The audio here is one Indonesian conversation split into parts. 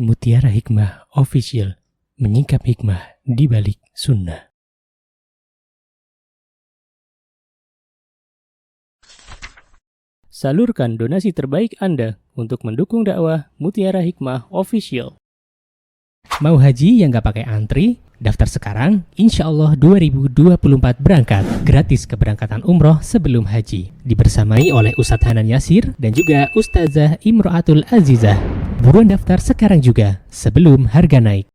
Mutiara Hikmah Official, menyingkap hikmah di balik sunnah. Salurkan donasi terbaik Anda untuk mendukung dakwah Mutiara Hikmah Official. Mau haji yang gak pakai antri? Daftar sekarang, insya Allah 2024 berangkat. Gratis keberangkatan umroh sebelum haji. Dibersamai oleh Ustadz Hanan Yasir dan juga Ustazah Imro'atul Azizah. Buruan daftar sekarang juga, sebelum harga naik.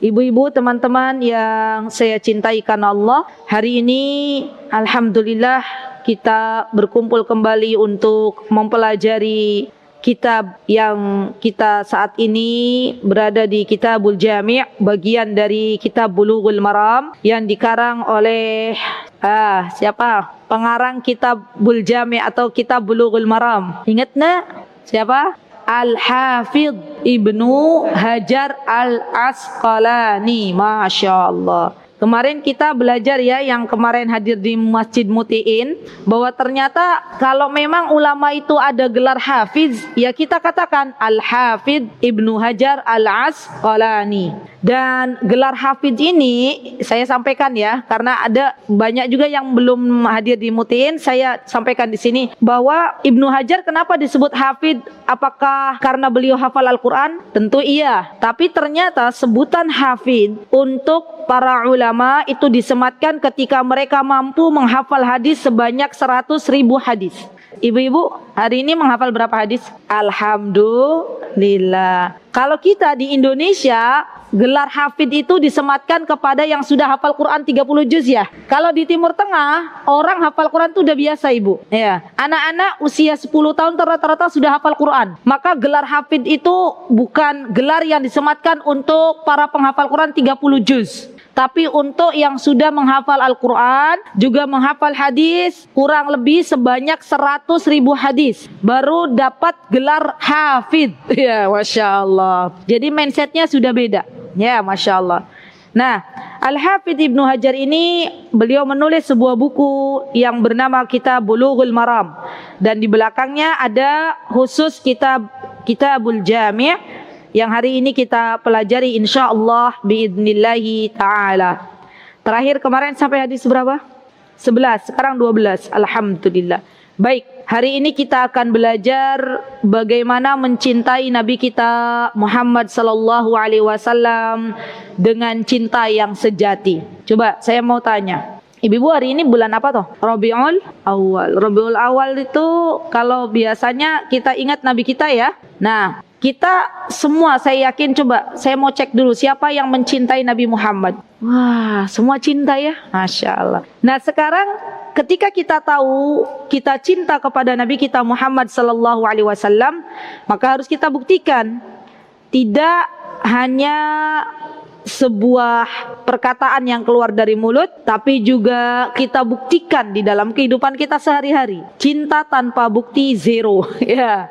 Ibu-ibu, teman-teman yang saya cintai karena Allah, hari ini alhamdulillah kita berkumpul kembali untuk mempelajari kitab yang kita saat ini berada di Kitabul Jami', bagian dari Kitab Bulughul Maram yang dikarang oleh siapa? Pengarang Kitabul Jami' atau Kitab Bulughul Maram. Ingat nak? Siapa? Al-Hafidh Ibnu Hajar Al-Asqalani. Masya Allah. Kemarin kita belajar ya, yang kemarin hadir di Masjid Muti'in, bahwa ternyata kalau memang ulama itu ada gelar hafiz, ya kita katakan Al-Hafidh Ibnu Hajar Al-Asqalani. Dan gelar hafiz ini saya sampaikan ya, karena ada banyak juga yang belum hadir di Muti'in, saya sampaikan di sini bahwa Ibnu Hajar kenapa disebut hafiz? Apakah karena beliau hafal Al-Quran? Tentu iya. Tapi ternyata sebutan hafiz untuk para ulama itu disematkan ketika mereka mampu menghafal hadis sebanyak 100.000 hadis. Ibu-ibu, hari ini menghafal berapa hadis? Alhamdulillah. Kalau kita di Indonesia, gelar hafid itu disematkan kepada yang sudah hafal Quran 30 juz ya. Kalau di Timur Tengah, orang hafal Quran itu udah biasa, Ibu. Ya. Anak-anak usia 10 tahun rata-rata sudah hafal Quran. Maka gelar hafid itu bukan gelar yang disematkan untuk para penghafal Quran 30 juz. Tapi untuk yang sudah menghafal Al-Quran, juga menghafal hadis, kurang lebih sebanyak 100.000 hadis, baru dapat gelar hafid. Ya, Masya Allah. Jadi mindsetnya sudah beda. Ya, Masya Allah. Nah, Al-Hafidh Ibnu Hajar ini, beliau menulis sebuah buku yang bernama Kitab Bulughul Maram. Dan di belakangnya ada khusus Kitabul Jami', yang hari ini kita pelajari insyaallah biidnillahi ta'ala. Terakhir kemarin sampai hadis berapa? 11, sekarang 12. Alhamdulillah. Baik, hari ini kita akan belajar bagaimana mencintai Nabi kita Muhammad sallallahu alaihi wasallam dengan cinta yang sejati. Coba saya mau tanya, Ibu-ibu, hari ini bulan apa toh? Rabiul Awal. Rabiul Awal itu kalau biasanya kita ingat Nabi kita ya. Nah, kita semua, saya yakin, coba saya mau cek dulu siapa yang mencintai Nabi Muhammad. Wah, semua cinta ya, Masya Allah. Nah, sekarang ketika kita tahu kita cinta kepada Nabi kita Muhammad sallallahu alaihi wasallam, maka harus kita buktikan. Tidak hanya sebuah perkataan yang keluar dari mulut, tapi juga kita buktikan di dalam kehidupan kita sehari-hari. Cinta tanpa bukti zero. Ya,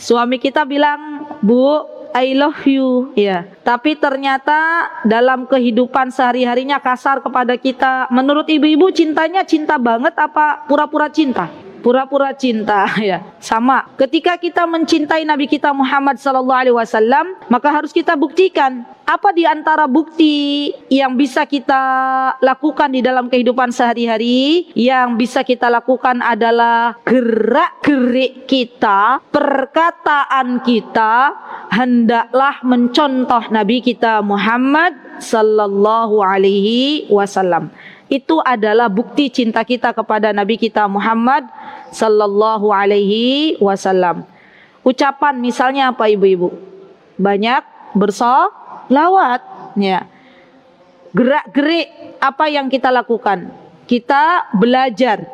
suami kita bilang, Bu, I love you, ya. Tapi ternyata dalam kehidupan sehari-harinya kasar kepada kita. Menurut ibu-ibu, cintanya cinta banget apa pura-pura cinta? Pura-pura cinta, ya. Sama. Ketika kita mencintai Nabi kita Muhammad sallallahu alaihi wasallam, maka harus kita buktikan. Apa di antara bukti yang bisa kita lakukan di dalam kehidupan sehari-hari? Yang bisa kita lakukan adalah gerak-gerik kita, perkataan kita hendaklah mencontoh Nabi kita Muhammad sallallahu alaihi wasallam. Itu adalah bukti cinta kita kepada Nabi kita Muhammad sallallahu alaihi wasallam. Ucapan misalnya apa, ibu-ibu? Banyak bersolawat, ya. Gerak-gerik apa yang kita lakukan? Kita belajar.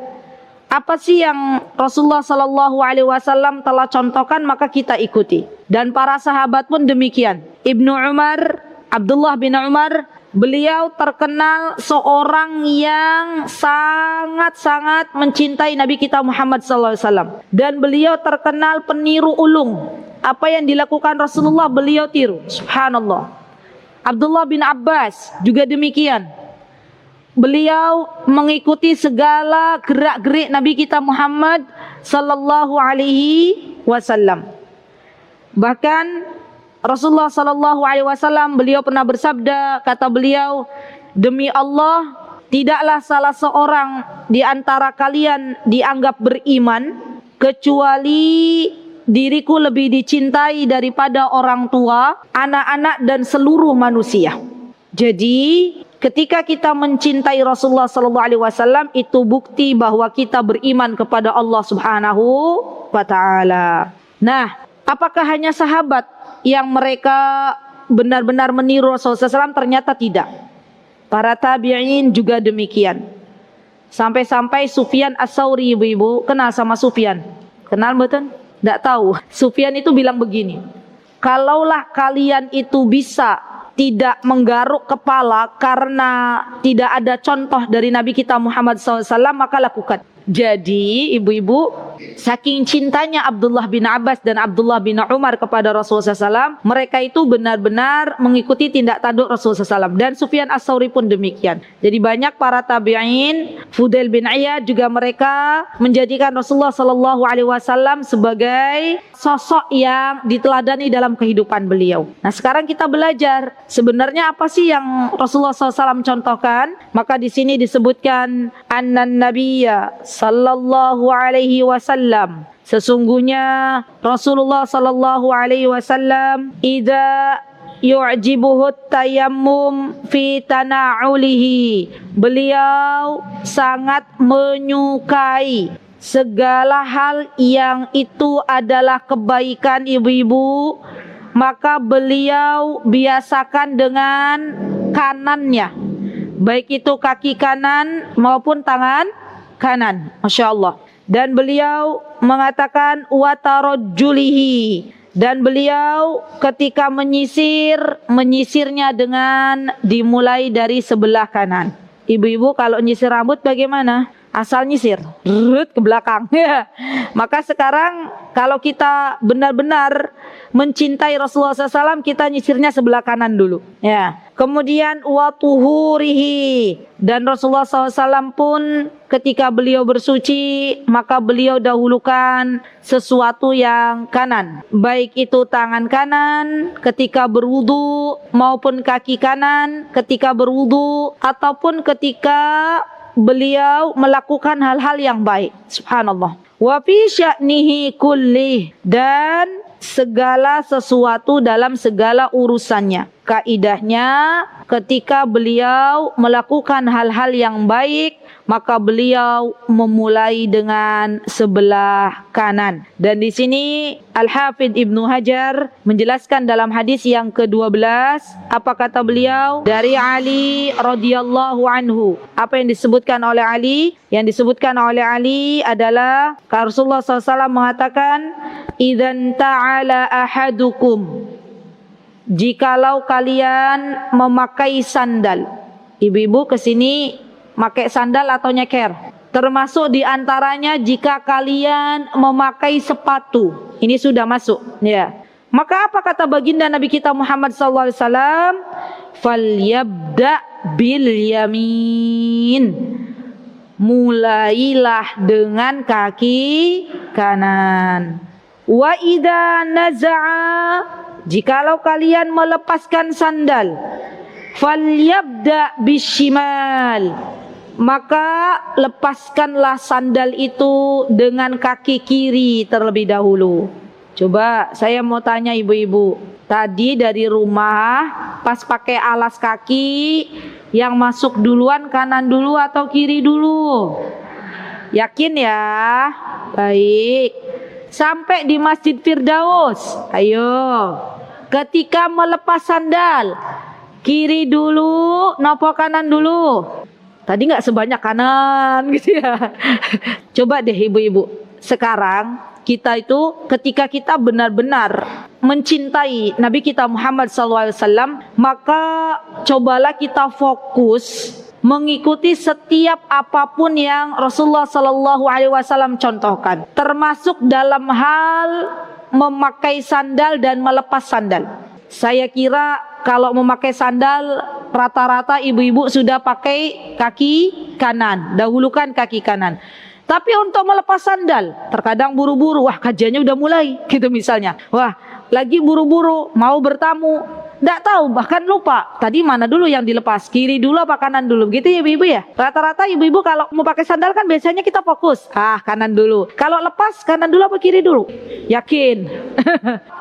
Apa sih yang Rasulullah sallallahu alaihi wasallam telah contohkan, maka kita ikuti. Dan para sahabat pun demikian. Ibnu Umar, Abdullah bin Umar, beliau terkenal seorang yang sangat-sangat mencintai Nabi kita Muhammad SAW. Dan beliau terkenal peniru ulung. Apa yang dilakukan Rasulullah beliau tiru. Subhanallah. Abdullah bin Abbas juga demikian. beliau mengikuti segala gerak-gerik Nabi kita Muhammad sallallahu alaihi wasallam. Bahkan Rasulullah sallallahu alaihi wasallam beliau pernah bersabda, kata beliau, demi Allah, tidaklah salah seorang di antara kalian dianggap beriman kecuali diriku lebih dicintai daripada orang tua, anak-anak dan seluruh manusia. Jadi ketika kita mencintai Rasulullah sallallahu alaihi wasallam, itu bukti bahwa kita beriman kepada Allah Subhanahu wa taala. Nah, apakah hanya sahabat yang mereka benar-benar meniru Rasulullah SAW? Ternyata tidak. Para tabi'in juga demikian. Sampai-sampai Sufyan Ats-Tsauri, ibu-ibu, kenal sama Sufyan? Kenal betul? Tidak tahu. Sufyan itu bilang begini, kalaulah kalian itu bisa tidak menggaruk kepala karena tidak ada contoh dari Nabi kita Muhammad SAW, maka lakukan. Jadi ibu-ibu, saking cintanya Abdullah bin Abbas dan Abdullah bin Umar kepada Rasulullah SAW, mereka itu benar-benar mengikuti tindak tanduk Rasulullah SAW. Dan Sufyan Ats-Tsauri pun demikian. Jadi banyak para tabi'in, Fudail bin Iyad juga, mereka menjadikan Rasulullah SAW sebagai sosok yang diteladani dalam kehidupan beliau. Nah, sekarang kita belajar sebenarnya apa sih yang Rasulullah SAW contohkan. Maka di sini disebutkan annan nabiyya sallallahu alaihi wasallam, sesungguhnya Rasulullah sallallahu alaihi wasallam idza yu'jibuhu tayammum fi tana'ulihi, beliau sangat menyukai segala hal yang itu adalah kebaikan, ibu-ibu, maka beliau biasakan dengan kanannya, baik itu kaki kanan maupun tangan kanan. Masya Allah. Dan beliau mengatakan watarajjulihi, dan beliau ketika menyisirnya dengan dimulai dari sebelah kanan. Ibu-ibu kalau nyisir rambut bagaimana? Asal nyisir, ke belakang. Maka sekarang kalau kita benar-benar mencintai Rasulullah SAW, kita nyisirnya sebelah kanan dulu. Ya. Kemudian watuhurihi, dan Rasulullah SAW pun ketika beliau bersuci, maka beliau dahulukan sesuatu yang kanan, baik itu tangan kanan ketika berwudu, maupun kaki kanan ketika berwudu, ataupun ketika beliau melakukan hal-hal yang baik. Subhanallah. Wa fi sya'nihi kullih, dan segala sesuatu dalam segala urusannya. Kaidahnya ketika beliau melakukan hal-hal yang baik, maka beliau memulai dengan sebelah kanan. Dan di sini Al-Hafidh Ibnu Hajar menjelaskan dalam hadis yang ke-12, apa kata beliau? Dari Ali radhiyallahu anhu. Apa yang disebutkan oleh Ali? Yang disebutkan oleh Ali adalah Rasulullah SAW mengatakan, idzan ta'ala ahadukum, jikalau kalian memakai sandal. Ibu-ibu kesini pakai sandal atau nyeker. Termasuk diantaranya jika kalian memakai sepatu. Ini sudah masuk. Ya. Maka apa kata baginda Nabi kita Muhammad SAW? Falyabda bil yamin. Mulailah dengan kaki kanan. Wa idza naza'a, jikalau kalian melepaskan sandal, falyabda bishimal, maka lepaskanlah sandal itu dengan kaki kiri terlebih dahulu. Coba saya mau tanya ibu-ibu, tadi dari rumah pas pakai alas kaki, yang masuk duluan kanan dulu atau kiri dulu? Yakin ya? Baik. Sampai di Masjid Firdaus, ayo, ketika melepas sandal, kiri dulu, nopo kanan dulu? Tadi nggak sebanyak kanan gitu ya. Coba deh ibu-ibu, sekarang kita itu ketika kita benar-benar mencintai Nabi kita Muhammad SAW, maka cobalah kita fokus mengikuti setiap apapun yang Rasulullah SAW contohkan, termasuk dalam hal memakai sandal dan melepas sandal. Saya kira kalau memakai sandal rata-rata ibu-ibu sudah pakai kaki kanan, dahulukan kaki kanan. Tapi untuk melepas sandal, terkadang buru-buru, wah kajiannya udah mulai, gitu misalnya. Wah, lagi buru-buru, mau bertamu, nggak tahu, bahkan lupa. Tadi mana dulu yang dilepas, kiri dulu apa kanan dulu, gitu ya ibu-ibu ya. Rata-rata ibu-ibu kalau mau pakai sandal kan biasanya kita fokus, kanan dulu. Kalau lepas, kanan dulu apa kiri dulu? Yakin?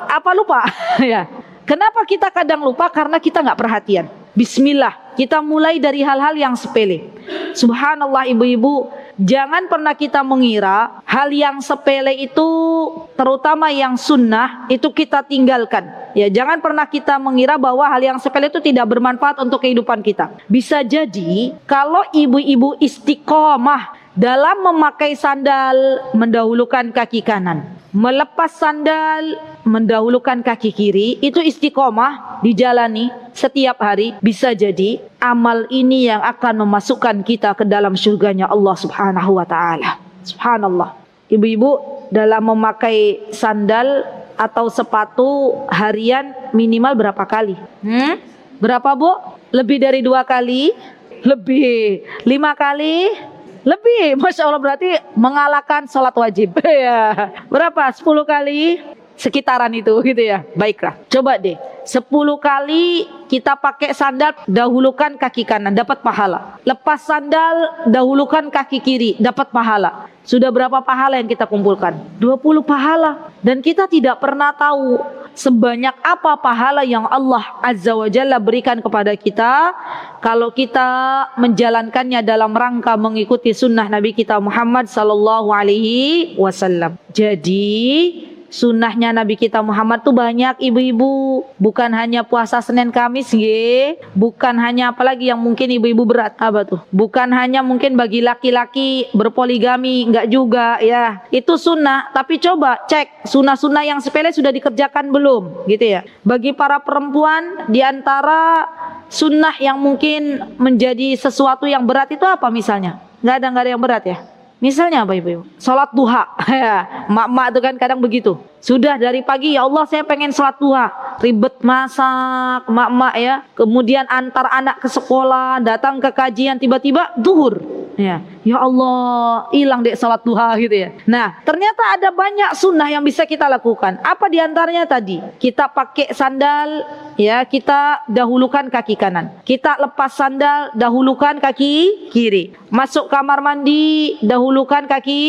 Apa lupa? Ya. Kenapa kita kadang lupa? Karena kita nggak perhatian. Bismillah, kita mulai dari hal-hal yang sepele. Subhanallah ibu-ibu, jangan pernah kita mengira hal yang sepele itu, terutama yang sunnah, itu kita tinggalkan. Ya, jangan pernah kita mengira bahwa hal yang sepele itu tidak bermanfaat untuk kehidupan kita. Bisa jadi kalau ibu-ibu istiqomah dalam memakai sandal, mendahulukan kaki kanan, melepas sandal, mendahulukan kaki kiri, itu istiqomah dijalani setiap hari, bisa jadi amal ini yang akan memasukkan kita ke dalam surganya Allah Subhanahu wa taala. Subhanallah. Ibu-ibu dalam memakai sandal atau sepatu harian minimal berapa kali? Berapa, Bu? Lebih dari 2 kali? Lebih. 5 kali? Lebih. Masya Allah, berarti mengalahkan sholat wajib. Ya. Berapa? 10 kali? Sekitaran itu gitu ya. Baiklah, coba deh 10 kali kita pakai sandal, dahulukan kaki kanan, dapat pahala. Lepas sandal, dahulukan kaki kiri, dapat pahala. Sudah berapa pahala yang kita kumpulkan? 20 pahala. Dan kita tidak pernah tahu sebanyak apa pahala yang Allah Azza wa Jalla berikan kepada kita kalau kita menjalankannya dalam rangka mengikuti sunnah Nabi kita Muhammad sallallahu alaihi wasallam. Jadi sunnahnya Nabi kita Muhammad tuh banyak ibu-ibu. Bukan hanya puasa Senin Kamis ye. Bukan hanya apalagi yang mungkin ibu-ibu berat. Apa tuh? Bukan hanya mungkin bagi laki-laki berpoligami. Enggak juga ya. Itu sunnah. Tapi coba cek sunnah-sunnah yang sepele sudah dikerjakan belum, gitu ya. Bagi para perempuan, diantara sunnah yang mungkin menjadi sesuatu yang berat itu apa misalnya? Nggak ada yang berat ya. Misalnya apa ibu-ibu? Salat duha. Mak-mak itu kan kadang begitu. Sudah dari pagi, ya Allah saya pengen salat duha. Ribet masak, mak-mak ya. Kemudian antar anak ke sekolah, datang ke kajian, tiba-tiba duhur. Ya Allah, hilang deh salat duha gitu ya. Nah, ternyata ada banyak sunnah yang bisa kita lakukan. Apa diantaranya tadi? Kita pakai sandal, ya kita dahulukan kaki kanan. Kita lepas sandal, dahulukan kaki kiri. Masuk kamar mandi, dahulukan kaki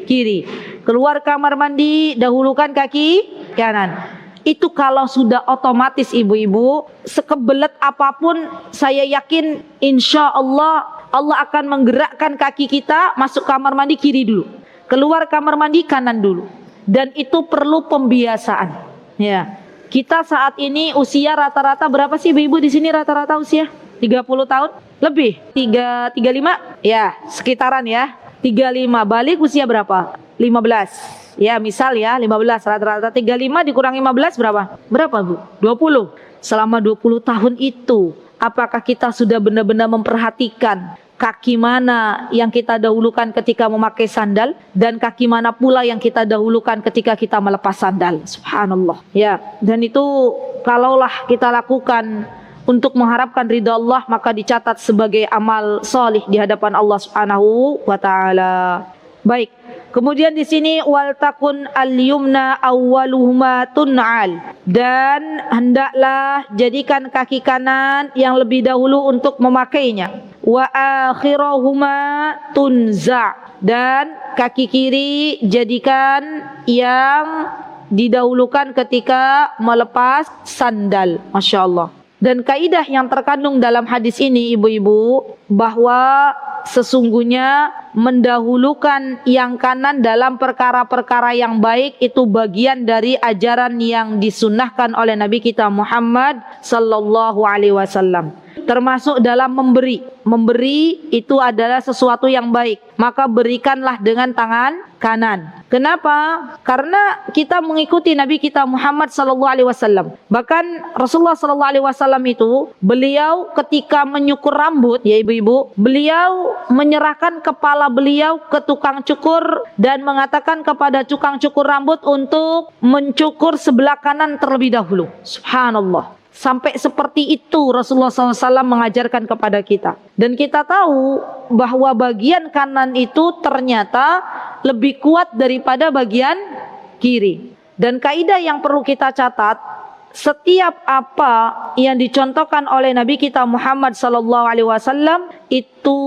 kiri. Keluar kamar mandi, dahulukan kaki kanan. Itu kalau sudah otomatis ibu-ibu, sekebelet apapun saya yakin insya Allah Allah akan menggerakkan kaki kita masuk kamar mandi kiri dulu, keluar kamar mandi kanan dulu. Dan itu perlu pembiasaan. Ya, kita saat ini usia rata-rata berapa sih ibu-ibu di sini rata-rata usia? 30 tahun? Lebih? 35? Ya, sekitaran ya. 35, balik usia berapa? 15. Ya, misal ya 15, rata-rata 35 dikurang 15 berapa? Berapa Bu? 20. Selama 20 tahun itu, apakah kita sudah benar-benar memperhatikan kaki mana yang kita dahulukan ketika memakai sandal dan kaki mana pula yang kita dahulukan ketika kita melepas sandal? Subhanallah. Ya, dan itu kalaulah kita lakukan untuk mengharapkan ridha Allah, maka dicatat sebagai amal solih di hadapan Allah Subhanahu wa taala. Baik. Kemudian di sini wal takun al-yumna awwaluhuma tun'al, dan hendaklah jadikan kaki kanan yang lebih dahulu untuk memakainya. Wa akhirahuma tunza, dan kaki kiri jadikan yang didahulukan ketika melepas sandal. Masya Allah. Dan kaidah yang terkandung dalam hadis ini ibu-ibu, bahwa sesungguhnya mendahulukan yang kanan dalam perkara-perkara yang baik itu bagian dari ajaran yang disunnahkan oleh Nabi kita Muhammad sallallahu alaihi wasallam. Termasuk dalam memberi. Memberi itu adalah sesuatu yang baik, maka berikanlah dengan tangan kanan. Kenapa? Karena kita mengikuti Nabi kita Muhammad sallallahu alaihi wasallam. Bahkan Rasulullah sallallahu alaihi wasallam itu, beliau ketika menyukur rambut, ya ibu-ibu, beliau menyerahkan kepala beliau ke tukang cukur dan mengatakan kepada tukang cukur rambut untuk mencukur sebelah kanan terlebih dahulu. Subhanallah. Sampai seperti itu Rasulullah SAW mengajarkan kepada kita. Dan kita tahu bahwa bagian kanan itu ternyata lebih kuat daripada bagian kiri. Dan kaidah yang perlu kita catat, setiap apa yang dicontohkan oleh Nabi kita Muhammad SAW itu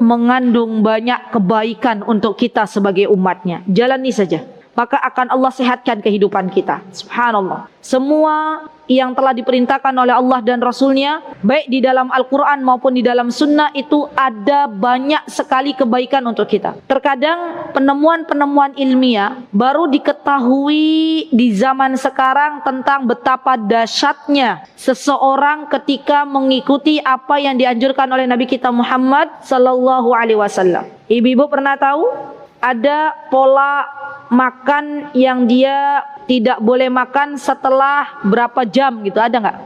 mengandung banyak kebaikan untuk kita sebagai umatnya. Jalani saja, maka akan Allah sehatkan kehidupan kita. Subhanallah. Semua yang telah diperintahkan oleh Allah dan Rasulnya, baik di dalam Al-Quran maupun di dalam Sunnah, itu ada banyak sekali kebaikan untuk kita. Terkadang penemuan-penemuan ilmiah baru diketahui di zaman sekarang tentang betapa dahsyatnya seseorang ketika mengikuti apa yang dianjurkan oleh Nabi kita Muhammad Sallallahu Alaihi Wasallam. Ibu-ibu pernah tahu ada pola makan yang dia tidak boleh makan setelah berapa jam gitu, ada nggak?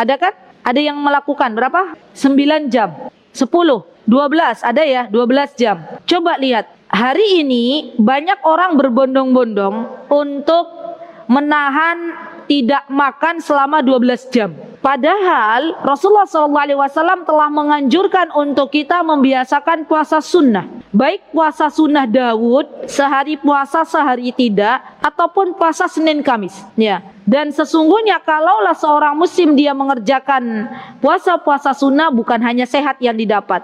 Ada kan? Ada yang melakukan berapa? 9 jam, 10, 12, ada ya 12 jam. Coba lihat, hari ini banyak orang berbondong-bondong untuk menahan tidak makan selama 12 jam. Padahal Rasulullah SAW telah menganjurkan untuk kita membiasakan puasa sunnah. Baik puasa sunnah Daud, sehari puasa sehari tidak, ataupun puasa Senin Kamis. Ya. Dan sesungguhnya kalaulah seorang muslim dia mengerjakan puasa-puasa sunnah, bukan hanya sehat yang didapat,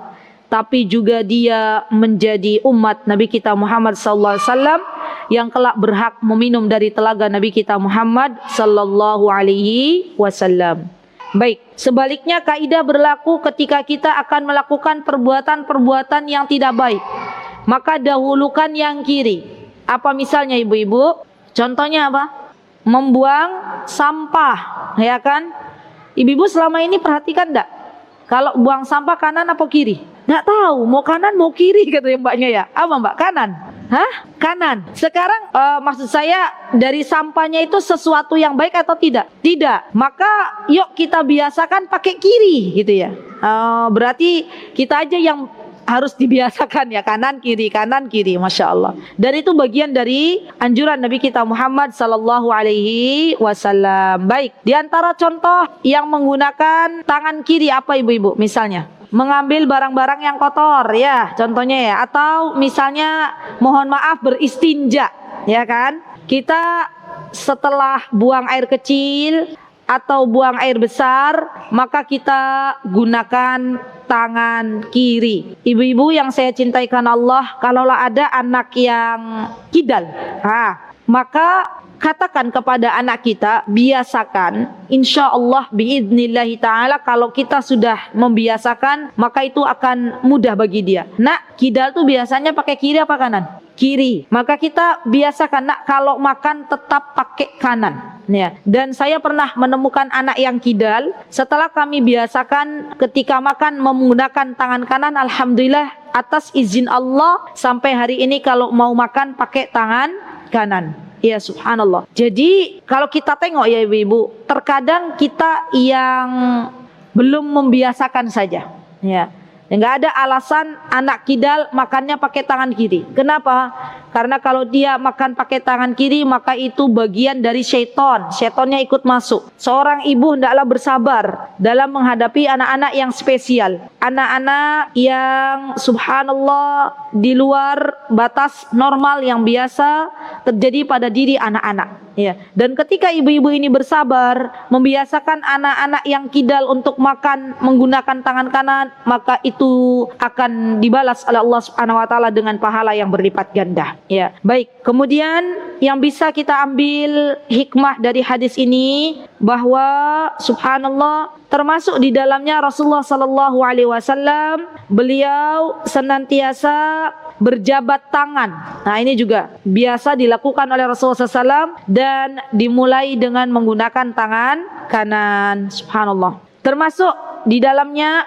tapi juga dia menjadi umat Nabi kita Muhammad SAW yang kelak berhak meminum dari telaga Nabi kita Muhammad Sallallahu Alaihi Wasallam. Baik, sebaliknya kaidah berlaku ketika kita akan melakukan perbuatan-perbuatan yang tidak baik, maka dahulukan yang kiri. Apa misalnya ibu-ibu? Contohnya apa? Membuang sampah, ya kan? Ibu-ibu selama ini perhatikan enggak? Kalau buang sampah kanan apa kiri? Nggak tahu, mau kanan mau kiri kata mbaknya ya. Apa mbak? Kanan? Hah? Kanan. Sekarang maksud saya dari sampahnya itu sesuatu yang baik atau tidak? Tidak. Maka yuk kita biasakan pakai kiri gitu ya. Berarti kita aja yang harus dibiasakan ya, kanan kiri, masya Allah. Dan itu bagian dari anjuran Nabi kita Muhammad Sallallahu Alaihi Wasallam. Baik, di antara contoh yang menggunakan tangan kiri apa ibu-ibu? Misalnya mengambil barang-barang yang kotor ya, contohnya ya, atau misalnya mohon maaf beristinja, ya kan? Kita setelah buang air kecil atau buang air besar, maka kita gunakan tangan kiri. Ibu-ibu yang saya cintai karena Allah, kalaulah ada anak yang kidal, maka katakan kepada anak kita, biasakan, insya Allah biidnillahi ta'ala, kalau kita sudah membiasakan, maka itu akan mudah bagi dia. Nak, kidal tuh biasanya pakai kiri apa kanan? Kiri. Maka kita biasakan, nak, kalau makan tetap pakai kanan. Ya. Dan saya pernah menemukan anak yang kidal, setelah kami biasakan ketika makan menggunakan tangan kanan, alhamdulillah atas izin Allah, sampai hari ini kalau mau makan pakai tangan kanan. Ya subhanallah. Jadi kalau kita tengok ya ibu-ibu, terkadang kita yang belum membiasakan saja. Ya, nggak ada alasan anak kidal makannya pakai tangan kiri. Kenapa? Karena kalau dia makan pakai tangan kiri, maka itu bagian dari syaitan. Syaitannya ikut masuk. Seorang ibu hendaklah bersabar dalam menghadapi anak-anak yang spesial. Anak-anak yang subhanallah di luar batas normal yang biasa terjadi pada diri anak-anak. Ya. Dan ketika ibu-ibu ini bersabar, membiasakan anak-anak yang kidal untuk makan menggunakan tangan kanan, maka itu akan dibalas oleh Allah Subhanahu wa taala dengan pahala yang berlipat ganda. Ya, baik. Kemudian yang bisa kita ambil hikmah dari hadis ini, bahwa subhanallah termasuk di dalamnya Rasulullah sallallahu alaihi wasallam, beliau senantiasa berjabat tangan. Nah, ini juga biasa dilakukan oleh Rasulullah SAW dan dimulai dengan menggunakan tangan kanan. Subhanallah. Termasuk di dalamnya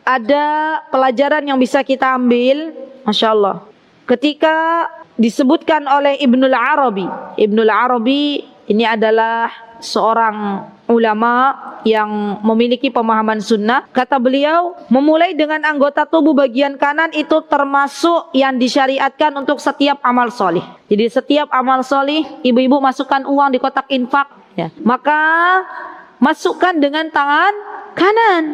ada pelajaran yang bisa kita ambil, masya Allah. Ketika disebutkan oleh Ibnul Arabi, Ibnul Arabi ini adalah seorang ulama yang memiliki pemahaman sunnah. Kata beliau, memulai dengan anggota tubuh bagian kanan itu termasuk yang disyariatkan untuk setiap amal solih. Jadi setiap amal solih, ibu-ibu masukkan uang di kotak infak, ya. Maka masukkan dengan tangan kanan.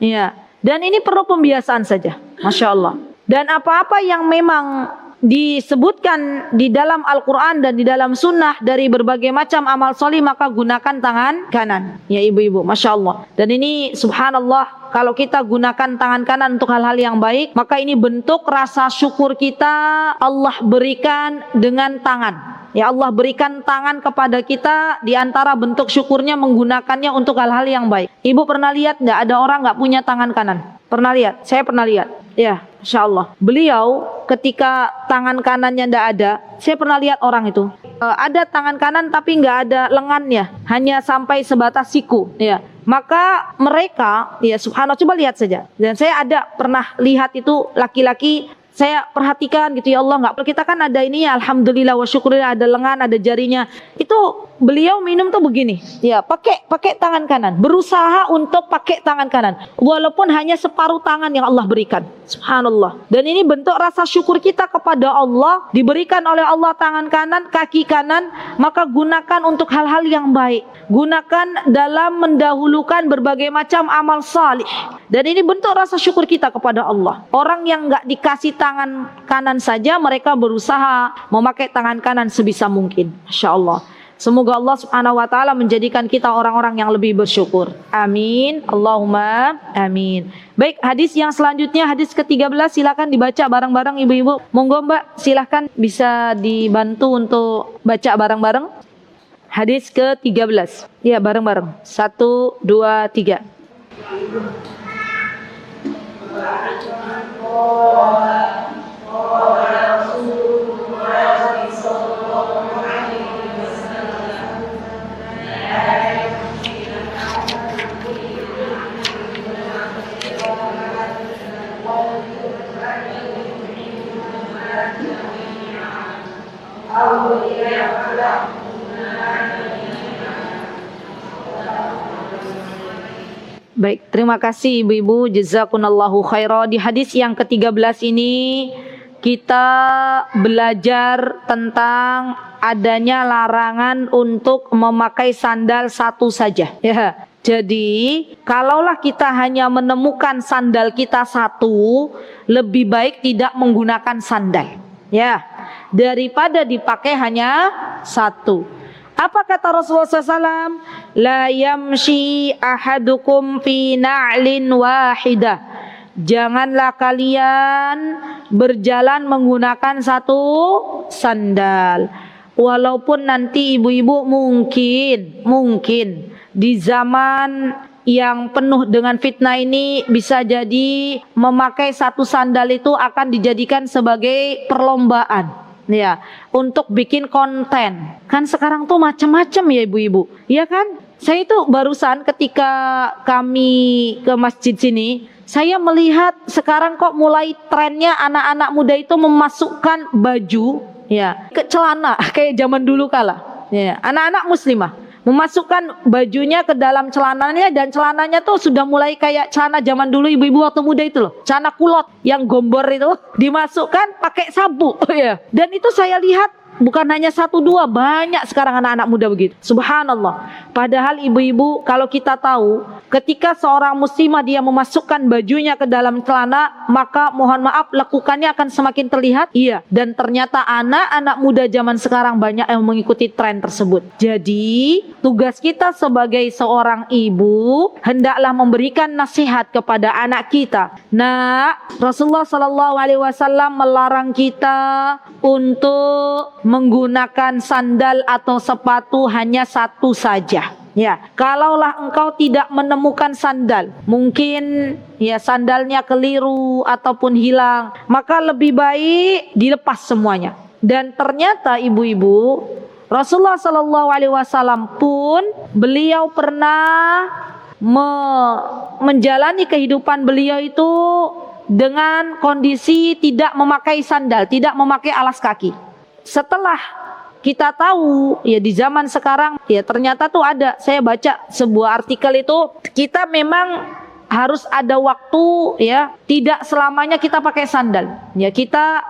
Ya. Dan ini perlu pembiasaan saja. Masya Allah. Dan apa-apa yang memang disebutkan di dalam Al-Quran dan di dalam sunnah dari berbagai macam amal soleh, maka gunakan tangan kanan. Ya ibu-ibu, Masya Allah. Dan ini subhanallah, kalau kita gunakan tangan kanan untuk hal-hal yang baik, maka ini bentuk rasa syukur kita Allah berikan dengan tangan. Ya Allah berikan tangan kepada kita, di antara bentuk syukurnya menggunakannya untuk hal-hal yang baik. Ibu pernah lihat nggak ada orang nggak punya tangan kanan? Pernah lihat? Saya pernah lihat. Ya, Masya Allah. Beliau ketika tangan kanannya nggak ada, saya pernah lihat orang itu. Ada tangan kanan tapi nggak ada lengannya, hanya sampai sebatas siku. Ya, maka mereka, ya subhanallah, coba lihat saja. Dan saya ada pernah lihat itu laki-laki. Saya perhatikan gitu, ya Allah, nggak, kita kan ada ini ya, alhamdulillah wa syukurillah, ada lengan, ada jarinya. Itu beliau minum tuh begini, ya pakai tangan kanan, berusaha untuk pakai tangan kanan, walaupun hanya separuh tangan yang Allah berikan. Subhanallah. Dan ini bentuk rasa syukur kita kepada Allah, diberikan oleh Allah tangan kanan, kaki kanan, maka gunakan untuk hal-hal yang baik. Gunakan dalam mendahulukan berbagai macam amal salih. Dan ini bentuk rasa syukur kita kepada Allah. Orang yang nggak dikasih tangan kanan saja, mereka berusaha memakai tangan kanan sebisa mungkin. Masya Allah. Semoga Allah subhanahu wa ta'ala menjadikan kita orang-orang yang lebih bersyukur. Amin. Allahumma amin. Baik, hadis yang selanjutnya, hadis ke-13, silakan dibaca bareng-bareng ibu-ibu. Monggo Mbak, silakan bisa dibantu untuk baca bareng-bareng. Hadis ke-13. Ya, bareng-bareng. 1, 2, 3. Baik, terima kasih ibu-ibu, jazakunallahu khairah. Di hadis yang ke-13 ini kita belajar tentang adanya larangan untuk memakai sandal satu saja. Ya, jadi kalaulah kita hanya menemukan sandal kita satu, lebih baik tidak menggunakan sandal. Ya, daripada dipakai hanya satu. Apa kata Rasulullah SAW? La yamshi ahadukum fi na'lin wahidah. Janganlah kalian berjalan menggunakan satu sandal. Walaupun nanti ibu-ibu mungkin di zaman yang penuh dengan fitnah ini bisa jadi memakai satu sandal itu akan dijadikan sebagai perlombaan. Ya, untuk bikin konten. Kan sekarang tuh macam-macam ya ibu-ibu. Iya kan? Saya itu barusan ketika kami ke masjid sini, saya melihat sekarang kok mulai trennya anak-anak muda itu memasukkan baju ya ke celana kayak zaman dulu kala. Ya, anak-anak muslimah memasukkan bajunya ke dalam celananya, dan celananya tuh sudah mulai kayak celana zaman dulu ibu-ibu waktu muda itu loh, celana kulot yang gombor itu dimasukkan pakai sabuk ya. Dan itu saya lihat bukan hanya satu dua, banyak sekarang anak-anak muda begitu. Subhanallah. Padahal ibu-ibu, kalau kita tahu ketika seorang muslimah dia memasukkan bajunya ke dalam celana, maka mohon maaf lekukannya akan semakin terlihat. Iya. Dan ternyata anak-anak muda zaman sekarang banyak yang mengikuti tren tersebut. Jadi tugas kita sebagai seorang ibu hendaklah memberikan nasihat kepada anak kita. Nah, Rasulullah SAW melarang kita untuk menggunakan sandal atau sepatu hanya satu saja. Ya, kalaulah engkau tidak menemukan sandal, mungkin ya sandalnya keliru ataupun hilang, maka lebih baik dilepas semuanya. Dan ternyata ibu-ibu, Rasulullah SAW pun beliau pernah menjalani kehidupan beliau itu dengan kondisi tidak memakai sandal, tidak memakai alas kaki. Setelah kita tahu ya di zaman sekarang ya ternyata tuh ada, saya baca sebuah artikel itu, kita memang harus ada waktu ya, tidak selamanya kita pakai sandal. Ya kita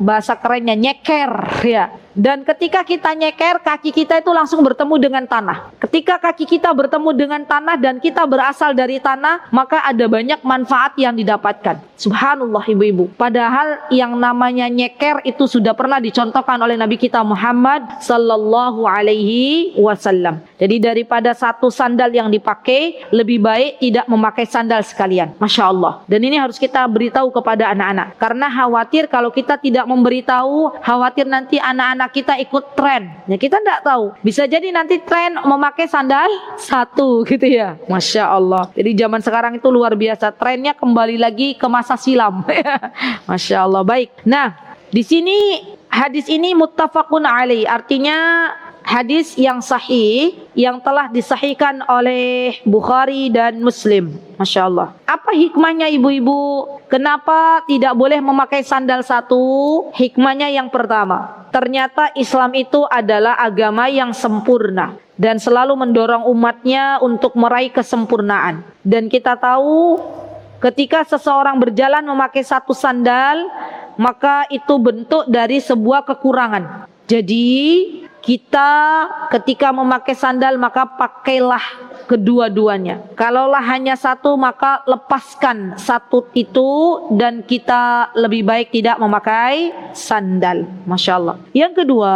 bahasa kerennya nyeker ya. Dan ketika kita nyeker, kaki kita itu langsung bertemu dengan tanah. Ketika kaki kita bertemu dengan tanah dan kita berasal dari tanah, maka ada banyak manfaat yang didapatkan. Subhanallah ibu-ibu. Padahal yang namanya nyeker itu sudah pernah dicontohkan oleh Nabi kita Muhammad sallallahu alaihi wasallam. Jadi daripada satu sandal yang dipakai, lebih baik tidak memakai sandal sekalian. Masya Allah. Dan ini harus kita beritahu kepada anak-anak. Karena khawatir kalau kita tidak memberitahu, khawatir nanti anak-anak kita ikut tren. Ya kita tidak tahu. Bisa jadi nanti tren memakai sandal satu gitu ya. Masya Allah. Jadi zaman sekarang itu luar biasa. Trennya kembali lagi ke masa silam. Masya Allah. Baik. Nah, di sini hadis ini muttafaqun alaih. Artinya hadis yang sahih yang telah disahihkan oleh Bukhari dan Muslim. Masya Allah. Apa hikmahnya ibu-ibu? Kenapa tidak boleh memakai sandal satu? Hikmahnya yang pertama, ternyata Islam itu adalah agama yang sempurna dan selalu mendorong umatnya untuk meraih kesempurnaan. Dan kita tahu ketika seseorang berjalan memakai satu sandal, maka itu bentuk dari sebuah kekurangan. Jadi kita ketika memakai sandal maka pakailah kedua-duanya. Kalaulah hanya satu maka lepaskan satu itu dan kita lebih baik tidak memakai sandal. Masya Allah. Yang kedua,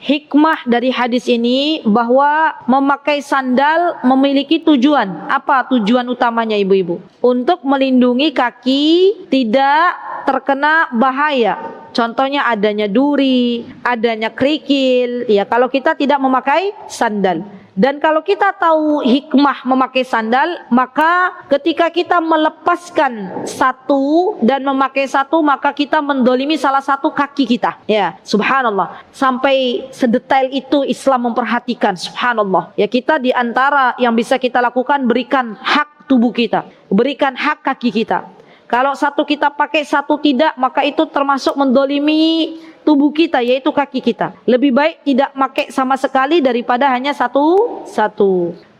hikmah dari hadis ini bahwa memakai sandal memiliki tujuan. Apa tujuan utamanya ibu-ibu? Untuk melindungi kaki tidak terkena bahaya. Contohnya adanya duri, adanya kerikil. Ya, kalau kita tidak memakai sandal. Dan kalau kita tahu hikmah memakai sandal, maka ketika kita melepaskan satu dan memakai satu, maka kita mendolimi salah satu kaki kita. Ya, subhanallah. Sampai sedetail itu Islam memperhatikan, subhanallah. Ya, kita di antara yang bisa kita lakukan, berikan hak tubuh kita, berikan hak kaki kita. Kalau satu kita pakai, satu tidak, maka itu termasuk mendolimi tubuh kita, yaitu kaki kita. Lebih baik tidak pakai sama sekali daripada hanya satu.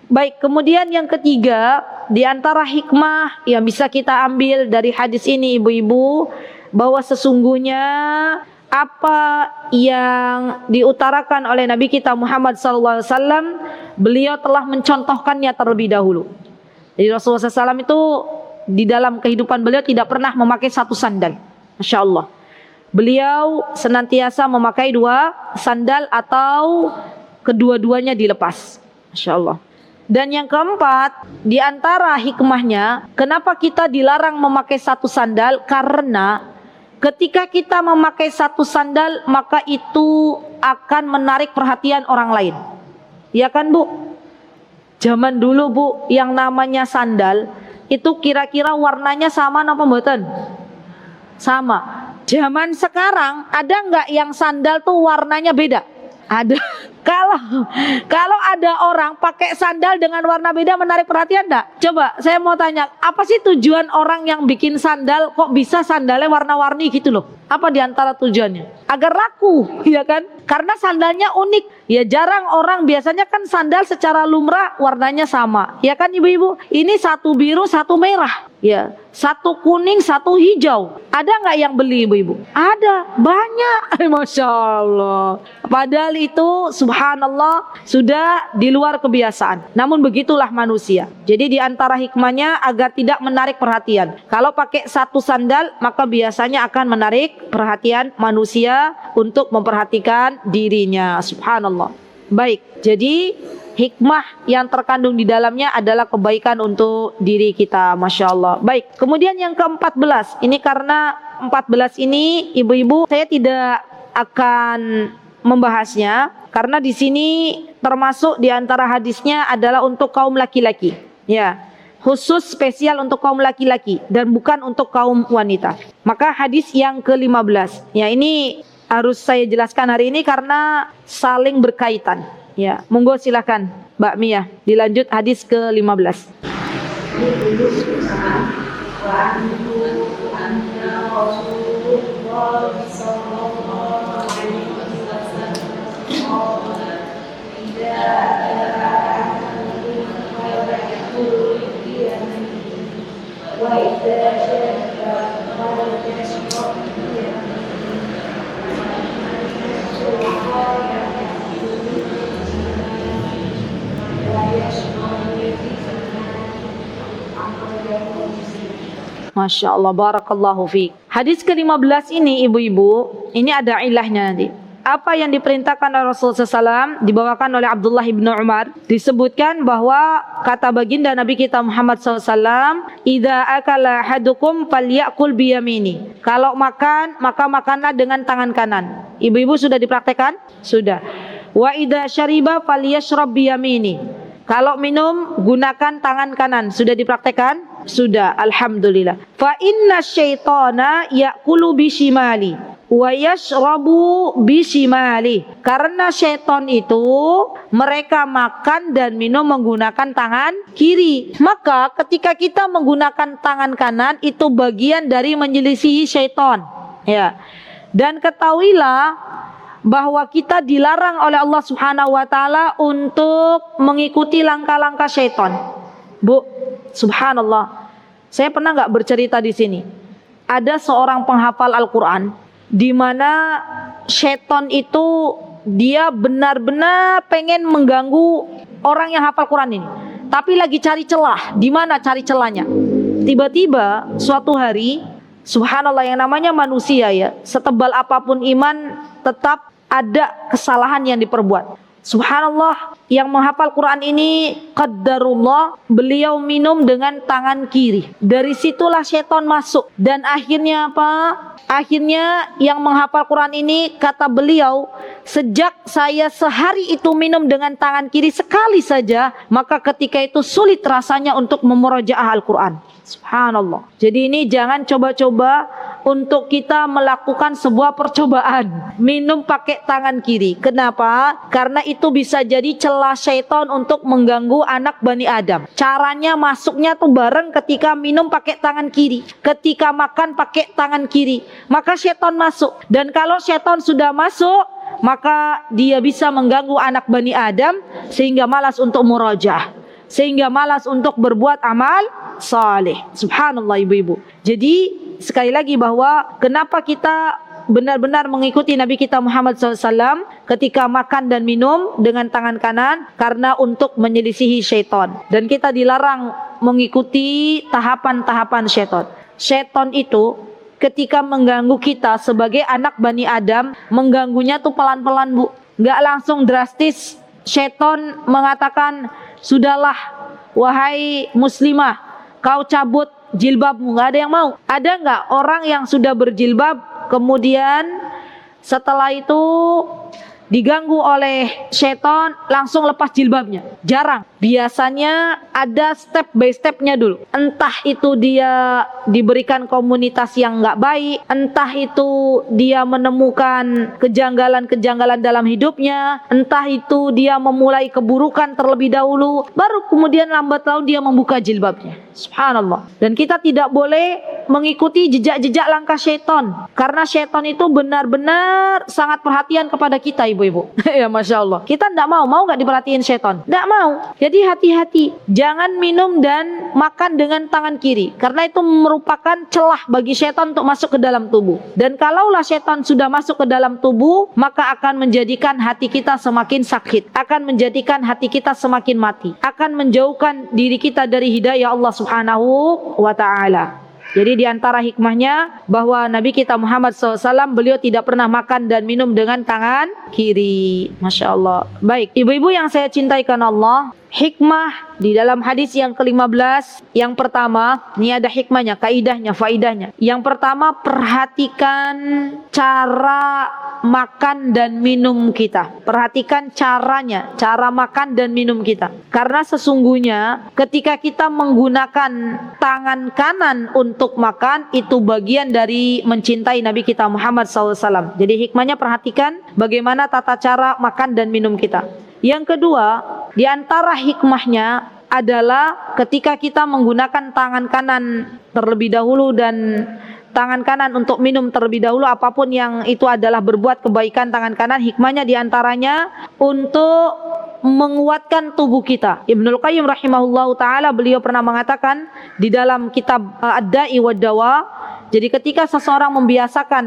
Baik, kemudian yang ketiga, di antara hikmah yang bisa kita ambil dari hadis ini ibu-ibu, bahwa sesungguhnya apa yang diutarakan oleh Nabi kita Muhammad SAW, beliau telah mencontohkannya terlebih dahulu. Jadi Rasulullah SAW itu di dalam kehidupan beliau tidak pernah memakai satu sandal. Masya Allah. Beliau senantiasa memakai dua sandal atau kedua-duanya dilepas. Masya Allah. Dan yang keempat, di antara hikmahnya, kenapa kita dilarang memakai satu sandal? Karena ketika kita memakai satu sandal, maka itu akan menarik perhatian orang lain. Ya kan Bu? Zaman dulu Bu, yang namanya sandal itu kira-kira warnanya sama apa mboten? Sama. Zaman sekarang ada nggak yang sandal tuh warnanya beda? Ada. Kalau ada orang pakai sandal dengan warna beda menarik perhatian enggak? Coba saya mau tanya, apa sih tujuan orang yang bikin sandal kok bisa sandalnya warna-warni gitu loh? Apa diantara tujuannya? Agar laku, ya kan? Karena sandalnya unik. Ya jarang orang, biasanya kan sandal secara lumrah warnanya sama. Ya kan ibu-ibu? Ini satu biru, satu merah. Ya, satu kuning, satu hijau. Ada nggak yang beli ibu-ibu? Ada, banyak. Masya Allah. Padahal itu subhanallah sudah di luar kebiasaan. Namun begitulah manusia. Jadi di antara hikmahnya agar tidak menarik perhatian. Kalau pakai satu sandal maka biasanya akan menarik perhatian manusia untuk memperhatikan dirinya. Subhanallah. Baik, jadi hikmah yang terkandung di dalamnya adalah kebaikan untuk diri kita. Masya Allah. Baik, kemudian yang ke-14. Ini karena 14 ini ibu-ibu saya tidak akan membahasnya, karena di sini termasuk di antara hadisnya adalah untuk kaum laki-laki. Ya, khusus spesial untuk kaum laki-laki dan bukan untuk kaum wanita. Maka hadis yang ke-15. Ya, ini harus saya jelaskan hari ini karena saling berkaitan. Ya, monggo silakan Mbak Mia dilanjut hadis ke-15. Masya Allah, barakallahu fiik. Hadis ke-15 ini ibu-ibu, ini ada ilahnya nanti. Apa yang diperintahkan oleh Rasulullah SAW dibawakan oleh Abdullah ibn Umar, disebutkan bahwa kata baginda Nabi kita Muhammad SAW, idza akala ahadukum falyakul biyamini. Kalau makan, maka makanlah dengan tangan kanan. Ibu-ibu sudah dipraktekkan? Sudah. Wa idza syariba falyashrab biyamini. Kalau minum, gunakan tangan kanan. Sudah dipraktekkan? Sudah, alhamdulillah. Fa inna syaitana ya'kulu bishimali wa yashrabu bishimali. Karena syaitan itu mereka makan dan minum menggunakan tangan kiri. Maka ketika kita menggunakan tangan kanan, itu bagian dari menyelisihi syaitan. Ya. Dan ketahuilah bahwa kita dilarang oleh Allah Subhanahu wa taala untuk mengikuti langkah-langkah syaitan. Bu, subhanallah. Saya pernah enggak bercerita di sini. Ada seorang penghafal Al-Qur'an di mana syaitan itu dia benar-benar pengen mengganggu orang yang hafal Quran ini. Tapi lagi cari celah. Di mana cari celahnya? Tiba-tiba suatu hari, subhanallah, yang namanya manusia ya, setebal apapun iman tetap ada kesalahan yang diperbuat. Subhanallah, yang menghafal Quran ini qaddarullah, beliau minum dengan tangan kiri. Dari situlah syaitan masuk. Dan akhirnya apa? Akhirnya yang menghafal Quran ini, kata beliau, sejak saya sehari itu minum dengan tangan kiri sekali saja, maka ketika itu sulit rasanya untuk memurojaah Al-Quran. Subhanallah. Jadi ini jangan coba-coba untuk kita melakukan sebuah percobaan minum pakai tangan kiri. Kenapa? Karena itu bisa jadi celah syaitan untuk mengganggu anak Bani Adam. Caranya masuknya tuh bareng ketika minum pakai tangan kiri, ketika makan pakai tangan kiri, maka syaitan masuk. Dan kalau syaitan sudah masuk, maka dia bisa mengganggu anak Bani Adam sehingga malas untuk murajaah, sehingga malas untuk berbuat amal saleh. Subhanallah ibu-ibu. Jadi sekali lagi bahwa kenapa kita benar-benar mengikuti Nabi kita Muhammad SAW ketika makan dan minum dengan tangan kanan, karena untuk menyelisihi syaitan. Dan kita dilarang mengikuti tahapan-tahapan syaitan. Syaitan itu ketika mengganggu kita sebagai anak Bani Adam, mengganggunya tuh pelan-pelan bu, nggak langsung drastis. Syaitan mengatakan, sudahlah wahai muslimah, kau cabut jilbabmu. Nggak ada yang mau. Ada nggak orang yang sudah berjilbab kemudian setelah itu diganggu oleh syaitan langsung lepas jilbabnya? Jarang. Biasanya ada step by stepnya dulu. Entah itu dia diberikan komunitas yang nggak baik, entah itu dia menemukan kejanggalan-kejanggalan dalam hidupnya, entah itu dia memulai keburukan terlebih dahulu, baru kemudian lambat laun dia membuka jilbabnya. Subhanallah. Dan kita tidak boleh mengikuti jejak-jejak langkah syaitan, karena syaitan itu benar-benar sangat perhatian kepada kita ibu-ibu. Ya Masya Allah. Kita tidak mau nggak diperhatiin syaitan? Tidak mau. Jadi hati-hati, jangan minum dan makan dengan tangan kiri, karena itu merupakan celah bagi syaitan untuk masuk ke dalam tubuh. Dan kalaulah syaitan sudah masuk ke dalam tubuh, maka akan menjadikan hati kita semakin sakit, akan menjadikan hati kita semakin mati, akan menjauhkan diri kita dari hidayah Allah Subhanahu wa ta'ala. Jadi di antara hikmahnya bahwa Nabi kita Muhammad SAW beliau tidak pernah makan dan minum dengan tangan kiri. Masya Allah. Baik, ibu-ibu yang saya cintai karena Allah, hikmah di dalam hadis yang ke-15, yang pertama, ini ada hikmahnya, kaidahnya, faidahnya. Yang pertama, perhatikan cara makan dan minum kita. Perhatikan caranya, cara makan dan minum kita. Karena sesungguhnya ketika kita menggunakan tangan kanan untuk makan, itu bagian dari mencintai Nabi kita Muhammad SAW. Jadi hikmahnya perhatikan bagaimana tata cara makan dan minum kita. Yang kedua, di antara hikmahnya adalah ketika kita menggunakan tangan kanan terlebih dahulu dan tangan kanan untuk minum terlebih dahulu, apapun yang itu adalah berbuat kebaikan tangan kanan, hikmahnya di antaranya untuk menguatkan tubuh kita. Ibnul Qayyim rahimahullahu ta'ala beliau pernah mengatakan di dalam kitab Ad-Da'i wad Dawa, jadi ketika seseorang membiasakan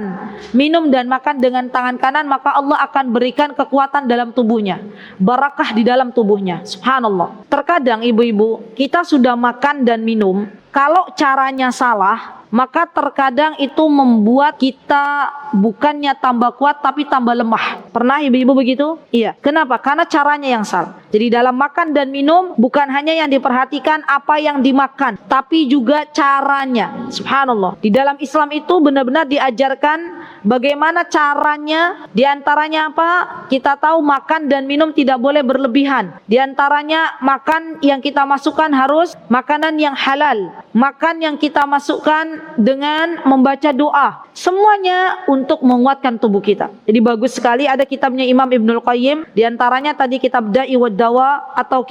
minum dan makan dengan tangan kanan, maka Allah akan berikan kekuatan dalam tubuhnya, barakah di dalam tubuhnya. Subhanallah. Terkadang ibu-ibu, kita sudah makan dan minum, kalau caranya salah, maka terkadang itu membuat kita bukannya tambah kuat tapi tambah lemah. Pernah ibu-ibu begitu? Iya. Kenapa? Karena caranya yang salah. Jadi dalam makan dan minum bukan hanya yang diperhatikan apa yang dimakan, tapi juga caranya. Subhanallah. Di dalam Islam itu benar-benar diajarkan bagaimana caranya. Di antaranya apa? Kita tahu makan dan minum tidak boleh berlebihan. Di antaranya makan yang kita masukkan harus makanan yang halal. Makan yang kita masukkan dengan membaca doa. Semuanya untuk menguatkan tubuh kita. Jadi bagus sekali ada kitabnya Imam Ibnul Qayyim. Di antaranya tadi kitab Da'i wad Dawa atau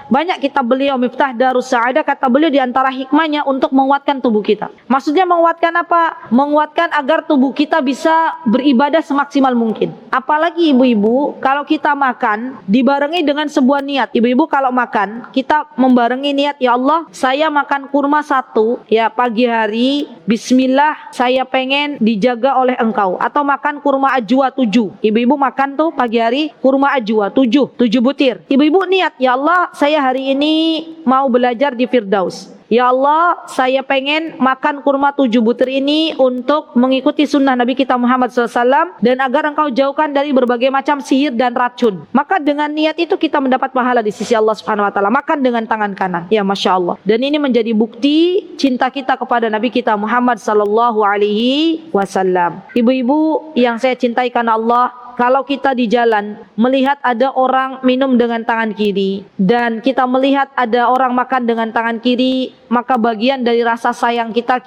banyak kitab beliau Miftah Darus Sa'adah. Kata beliau di antara hikmahnya untuk menguatkan tubuh kita. Maksudnya menguatkan apa? Menguatkan agar tubuh kita bisa beribadah semaksimal mungkin. Apalagi ibu-ibu kalau kita makan dibarengi dengan sebuah niat. Ibu-ibu kalau makan kita membarengi niat, ya Allah saya makan kurma 1 ya pagi hari, bismillah saya pengen dijaga oleh engkau. Atau makan kurma ajwa 7. Ibu-ibu makan tuh pagi hari kurma ajwa 7 butir. Ibu-ibu niat, ya Allah saya hari ini mau belajar di Firdaus. Ya Allah, saya pengen makan kurma 7 butir ini untuk mengikuti sunnah Nabi kita Muhammad SAW dan agar engkau jauhkan dari berbagai macam sihir dan racun. Maka dengan niat itu kita mendapat pahala di sisi Allah Subhanahu Wa Taala. Makan dengan tangan kanan, ya masya Allah. Dan ini menjadi bukti cinta kita kepada Nabi kita Muhammad Sallallahu Alaihi Wasallam. Ibu-ibu yang saya cintai karena Allah, kalau kita di jalan melihat ada orang minum dengan tangan kiri dan kita melihat ada orang makan dengan tangan kiri, maka bagian dari rasa sayang kita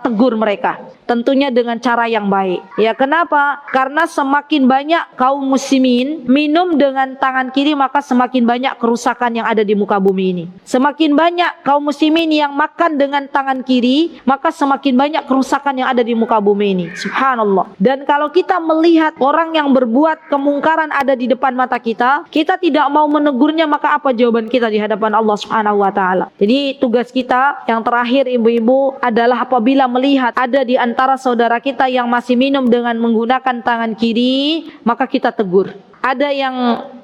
tegur mereka. Tentunya dengan cara yang baik. Ya kenapa? Karena semakin banyak kaum muslimin minum dengan tangan kiri, maka semakin banyak kerusakan yang ada di muka bumi ini. Semakin banyak kaum muslimin yang makan dengan tangan kiri, maka semakin banyak kerusakan yang ada di muka bumi ini. Subhanallah. Dan kalau kita melihat orang yang berbuat kemungkaran ada di depan mata kita tidak mau menegurnya, maka apa jawaban kita di hadapan Allah Subhanahu Wa Taala? Jadi tugas kita yang terakhir ibu-ibu adalah apabila melihat ada di antara saudara kita yang masih minum dengan menggunakan tangan kiri, maka kita tegur. Ada yang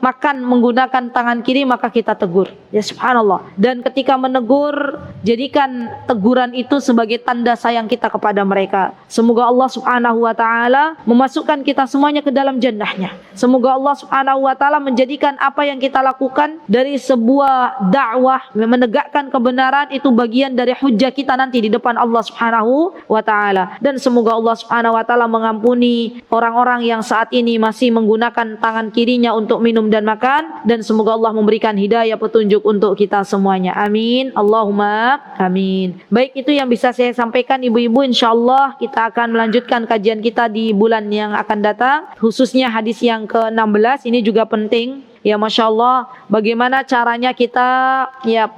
makan menggunakan tangan kiri, maka kita tegur. Ya subhanallah. Dan ketika menegur, jadikan teguran itu sebagai tanda sayang kita kepada mereka. Semoga Allah Subhanahu Wa Taala memasukkan kita semuanya ke dalam jannahnya. Semoga Allah Subhanahu Wa Taala menjadikan apa yang kita lakukan dari sebuah dakwah menegakkan kebenaran itu bagian dari hujjah kita nanti di depan Allah Subhanahu Wa Taala. Dan semoga Allah Subhanahu Wa Taala mengampuni orang-orang yang saat ini masih menggunakan tangan kirinya untuk minum dan makan, dan semoga Allah memberikan hidayah petunjuk untuk kita semuanya. Amin. Allahumma amin. Baik, itu yang bisa saya sampaikan ibu-ibu. Insyaallah kita akan melanjutkan kajian kita di bulan yang akan datang, khususnya hadis yang ke-16. Ini juga penting. Ya Masya Allah, bagaimana caranya kita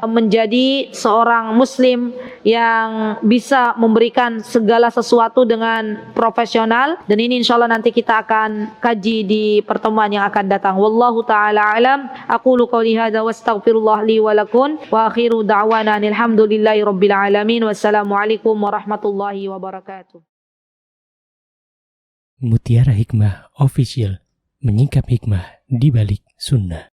menjadi seorang muslim yang bisa memberikan segala sesuatu dengan profesional. Dan ini insya Allah nanti kita akan kaji di pertemuan yang akan datang. Wallahu ta'ala alam. Aqulu qawli hadha wa astaghfirullah li wa lakum. Wa akhiru da'wana alhamdulillahi rabbil alamin. Wassalamualaikum warahmatullahi wabarakatuh. Mutiara Hikmah Official, menyingkap hikmah di balik sunnah.